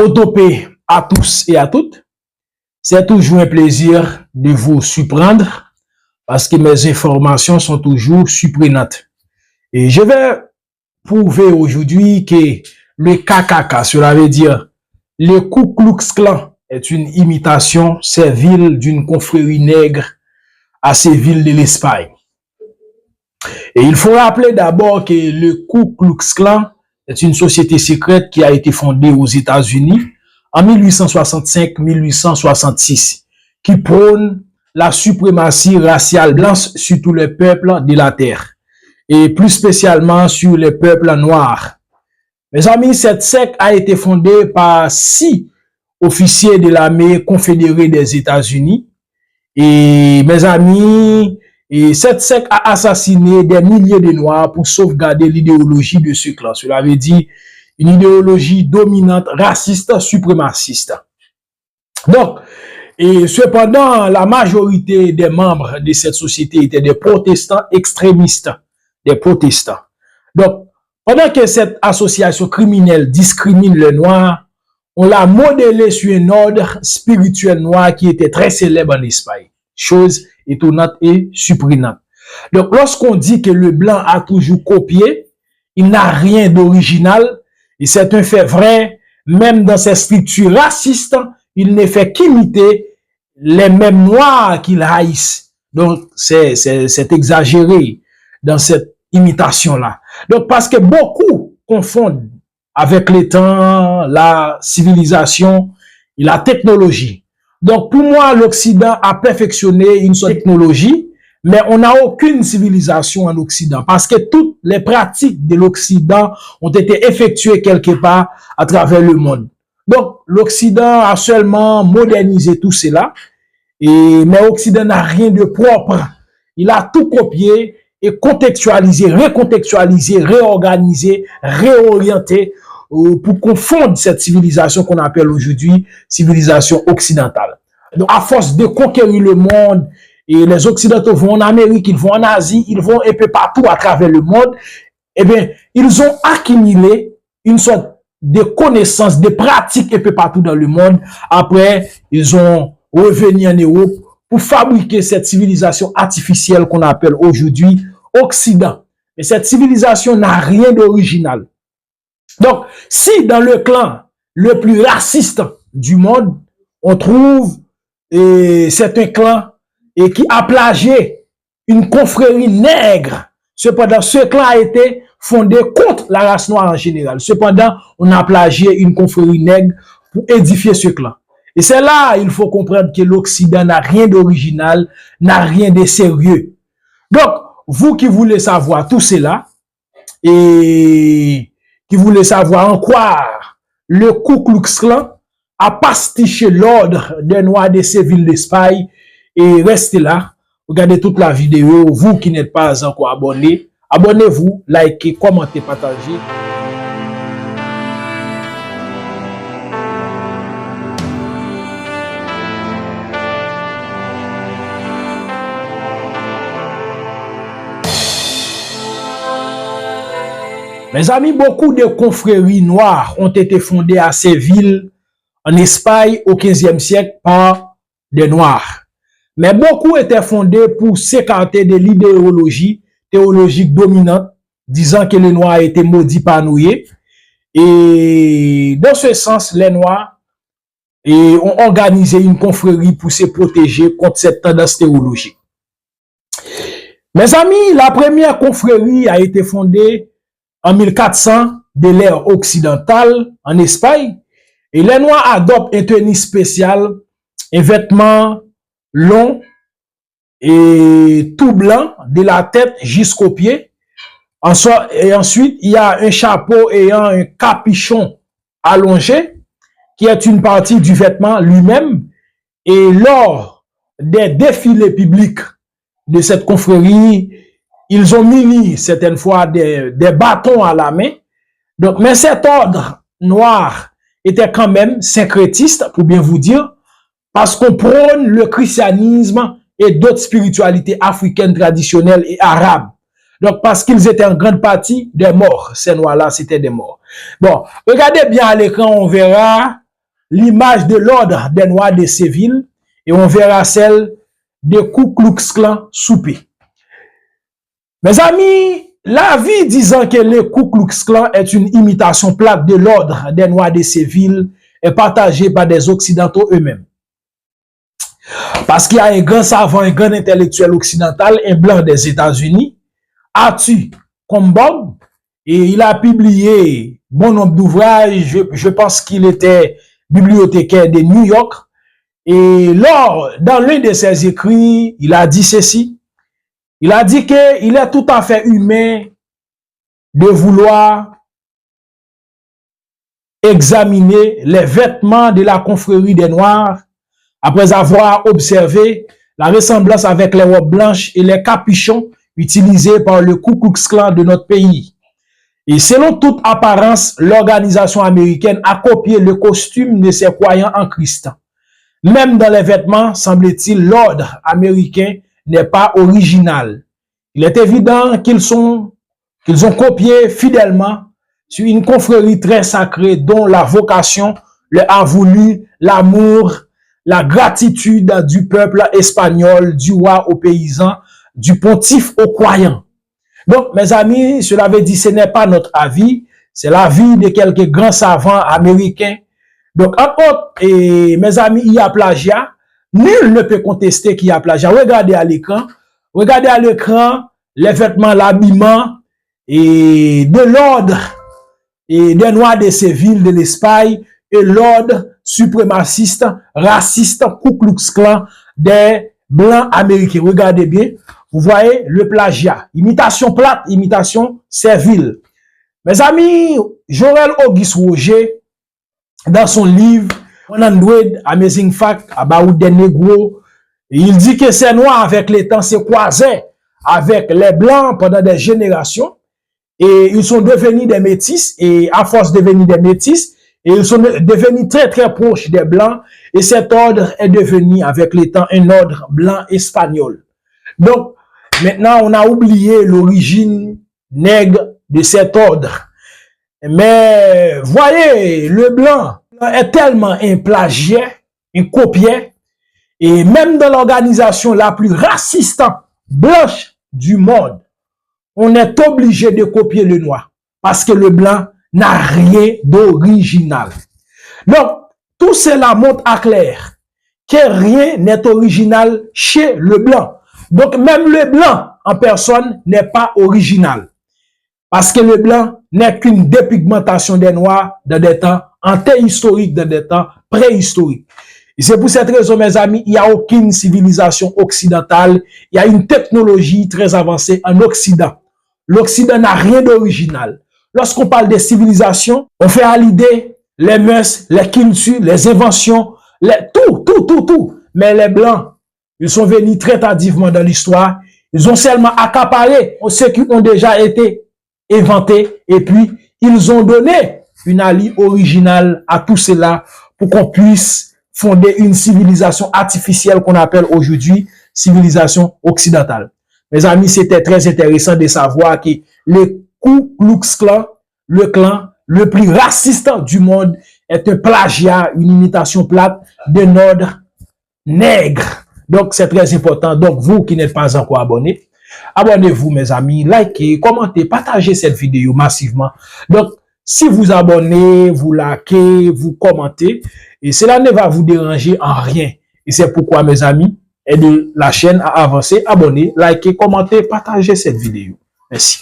Otopé à tous et à toutes. C'est toujours un plaisir de vous surprendre parce que mes informations sont toujours surprenantes. Et je vais prouver aujourd'hui que le KKK, cela veut dire le Ku Klux Klan, est une imitation servile d'une confrérie nègre à ces villes de l'Espagne. Et il faut rappeler d'abord que le Ku Klux Klan est une société secrète qui a été fondée aux États-Unis en 1865-1866, qui prône la suprématie raciale blanche sur tous les peuples de la terre, et plus spécialement sur les peuples noirs. Mes amis, cette secte a été fondée par 6 officiers de l'armée confédérée des États-Unis. Et mes amis, cette secte a assassiné des milliers de Noirs pour sauvegarder l'idéologie de ce clan. Cela veut dire une idéologie dominante, raciste, suprémaciste. Donc, et cependant, la majorité des membres de cette société étaient des protestants extrémistes, des protestants. Donc, pendant que cette association criminelle discrimine les Noirs, on l'a modélé sur un ordre spirituel noir qui était très célèbre en Espagne. Chose étonnante et surprenante. Donc, lorsqu'on dit que le blanc a toujours copié, il n'a rien d'original, et c'est un fait vrai, même dans ses structures racistes, il ne fait qu'imiter les mêmes noirs qu'il haïsse. Donc, c'est exagéré dans cette imitation-là. Donc, parce que beaucoup confondent avec le temps, la civilisation et la technologie. Donc, pour moi, l'Occident a perfectionné une technologie, mais on n'a aucune civilisation en Occident parce que toutes les pratiques de l'Occident ont été effectuées quelque part à travers le monde. Donc, l'Occident a seulement modernisé tout cela, mais l'Occident n'a rien de propre. Il a tout copié et contextualisé, recontextualisé, réorganisé, réorienté pour confondre cette civilisation qu'on appelle aujourd'hui civilisation occidentale. Donc, à force de conquérir le monde, et les Occidentaux vont en Amérique, ils vont en Asie, ils vont un peu partout à travers le monde, eh bien, ils ont accumulé une sorte de connaissances, de pratiques un peu partout dans le monde. Après, ils ont revenu en Europe pour fabriquer cette civilisation artificielle qu'on appelle aujourd'hui Occident. Mais cette civilisation n'a rien d'original. Donc, si dans le clan le plus raciste du monde, on trouve, c'est un clan qui a plagié une confrérie nègre. Cependant, ce clan a été fondé contre la race noire en général. Cependant, on a plagié une confrérie nègre pour édifier ce clan. Et c'est là, il faut comprendre que l'Occident n'a rien d'original, n'a rien de sérieux. Donc, vous qui voulez savoir tout cela, et qui voulait savoir en quoi le Ku Klux Klan a pastiché l'ordre des Noirs de ces villes d'Espagne, et restez là, regardez toute la vidéo. Vous qui n'êtes pas encore abonné, abonnez-vous, likez, commentez, partagez. Mes amis, beaucoup de confréries noires ont été fondées à ces villes en Espagne au XVe siècle par des Noirs. Mais beaucoup étaient fondées pour s'écarter de l'idéologie théologique dominante, disant que les Noirs étaient maudits par Noé. Et dans ce sens, les Noirs ont organisé une confrérie pour se protéger contre cette tendance théologique. Mes amis, la première confrérie a été fondée en 1400 de l'ère occidentale en Espagne, et les Noirs adoptent une tenue spéciale, un vêtement long et tout blanc de la tête jusqu'aux pieds. Et ensuite, il y a un chapeau ayant un capuchon allongé, qui est une partie du vêtement lui-même. Et lors des défilés publics de cette confrérie, ils ont muni certaines fois des bâtons à la main. Donc, mais cet ordre noir était quand même syncrétiste, pour bien vous dire, parce qu'on prône le christianisme et d'autres spiritualités africaines traditionnelles et arabes. Donc, parce qu'ils étaient en grande partie des morts. Ces noirs-là, c'était des morts. Bon, regardez bien à l'écran, on verra l'image de l'ordre des Noirs de Séville et on verra celle de Ku Klux Klan soupé. Mes amis, l'avis disant que le Ku Klux Klan est une imitation plate de l'ordre des Noirs de Séville est partagé par des Occidentaux eux-mêmes. Parce qu'il y a un grand savant, un grand intellectuel occidental, un blanc des États-Unis, Arthur Combs, et il a publié bon nombre d'ouvrages, je pense qu'il était bibliothécaire de New York, et dans l'un de ses écrits, il a dit ceci, il a dit qu'il est tout à fait humain de vouloir examiner les vêtements de la confrérie des Noirs après avoir observé la ressemblance avec les robes blanches et les capuchons utilisés par le Ku Klux Klan de notre pays. Et selon toute apparence, l'organisation américaine a copié le costume de ses croyants en Christ. Même dans les vêtements, semble-t-il, l'ordre américain n'est pas original. Il est évident qu'ils ont copié fidèlement sur une confrérie très sacrée dont la vocation leur a voulu l'amour, la gratitude du peuple espagnol, du roi aux paysans, du pontife aux croyants. Donc, mes amis, cela veut dire que ce n'est pas notre avis, c'est l'avis de quelques grands savants américains. Donc, en autres, et mes amis, il y a plagiat. Nul ne peut contester qu'il y a plagiat. Regardez à l'écran les vêtements, l'habillement et de l'ordre et des Noirs de Séville, de l'Espagne et l'ordre suprémaciste, raciste, Ku Klux Klan des Blancs américains. Regardez bien, vous voyez le plagiat. Imitation plate, imitation servile. Mes amis, Joël Auguste Roger, dans son livre 100 Amazing Facts about the Negro, il dit que ces Noirs avec le temps se croisaient avec les Blancs pendant des générations et ils sont devenus des métis et à force de devenir des métis, et ils sont devenus très très proches des Blancs et cet ordre est devenu avec le temps un ordre blanc espagnol. Donc maintenant on a oublié l'origine nègre de cet ordre. Mais voyez, le blanc est tellement un plagiat, un copier, et même dans l'organisation la plus raciste blanche du monde, on est obligé de copier le noir parce que le blanc n'a rien d'original. Donc, tout cela montre à clair que rien n'est original chez le blanc. Donc, même le blanc en personne n'est pas original. Parce que le blanc n'est qu'une dépigmentation des noirs dans des temps antéhistoriques, dans des temps préhistoriques. Et c'est pour cette raison, mes amis, il n'y a aucune civilisation occidentale. Il y a une technologie très avancée en Occident. L'Occident n'a rien d'original. Lorsqu'on parle de civilisation, on fait à l'idée les mœurs, les cultures, les inventions, tout. Mais les Blancs, ils sont venus très tardivement dans l'histoire. Ils ont seulement accaparé ce qui ont déjà été inventés et puis ils ont donné une allie originale à tout cela pour qu'on puisse fonder une civilisation artificielle qu'on appelle aujourd'hui civilisation occidentale. Mes amis, c'était très intéressant de savoir que le Ku Klux Klan, le clan le plus raciste du monde, est un plagiat, une imitation plate d'un ordre nègre. Donc, c'est très important. Donc, vous qui n'êtes pas encore abonnés, abonnez-vous, mes amis, likez, commentez, partagez cette vidéo massivement. Donc, si vous abonnez, vous likez, vous commentez, et cela ne va vous déranger en rien. Et c'est pourquoi, mes amis, aidez la chaîne à avancer, abonnez, likez, commentez, partagez cette vidéo. Merci.